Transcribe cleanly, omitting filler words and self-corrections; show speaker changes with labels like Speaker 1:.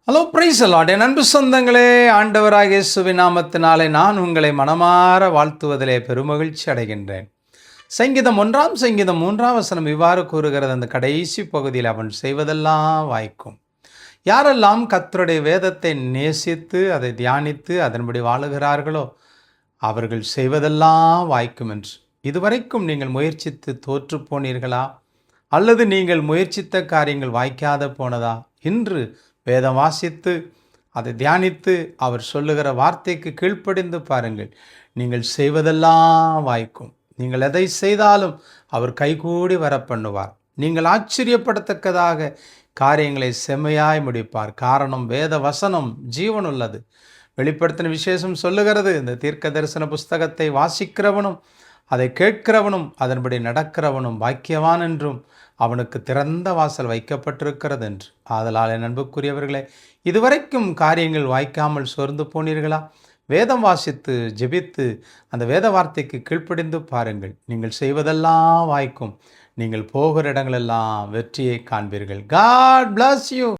Speaker 1: Hello price Lord. என் அன்பு சொந்தங்களே, ஆண்டவராகிய இயேசுவின் நாமத்தினாலே நான் உங்களை மனமார வாழ்த்துவதிலே பெருமகிழ்ச்சி அடைகின்றேன். சங்கீதம் 3 வசனம் இவ்வாறு கூறுகிறது. அந்த கடைசி பகுதியில் அவன் செய்வதெல்லாம் வாய்க்கும். யாரெல்லாம் கர்த்தருடைய வேதத்தை நேசித்து அதை தியானித்து அதன்படி வாழுகிறார்களோ அவர்கள் செய்வதெல்லாம் வாய்க்கும் என்று. இதுவரைக்கும் நீங்கள் முயற்சித்து தோற்று போனீர்களா? அல்லது நீங்கள் முயற்சித்த காரியங்கள் வாய்க்காத போனதா? இன்று வேதம் வாசித்து அதை தியானித்து அவர் சொல்லுகிற வார்த்தைக்கு கீழ்ப்படிந்து பாருங்கள். நீங்கள் செய்வதெல்லாம் வாய்க்கும். நீங்கள் எதை செய்தாலும் அவர் கைகூடி வர பண்ணுவார். நீங்கள் ஆச்சரியப்படத்தக்கதாக காரியங்களை செம்மையாய் முடிப்பார். காரணம், வேத வசனம் ஜீவனுள்ளது. வெளிப்படுத்தின விசேஷம் சொல்லுகிறது, இந்த தீர்க்க தரிசன புஸ்தகத்தை வாசிக்கிறவனும் அதை கேட்கிறவனும் அதன்படி நடக்கிறவனும் பாக்கியவான் என்றும் அவனுக்கு திறந்த வாசல் வைக்கப்பட்டிருக்கிறது என்று. ஆதலால் என் அன்புக்குரியவர்களே, இதுவரைக்கும் காரியங்கள் வாய்க்காமல் சோர்ந்து போனீர்களா? வேதம் வாசித்து ஜெபித்து அந்த வேத வார்த்தைக்கு கீழ்ப்படிந்து பாருங்கள். நீங்கள் செய்வதெல்லாம் வாய்க்கும். நீங்கள் போகிற இடங்களெல்லாம் வெற்றியை காண்பீர்கள். God bless you.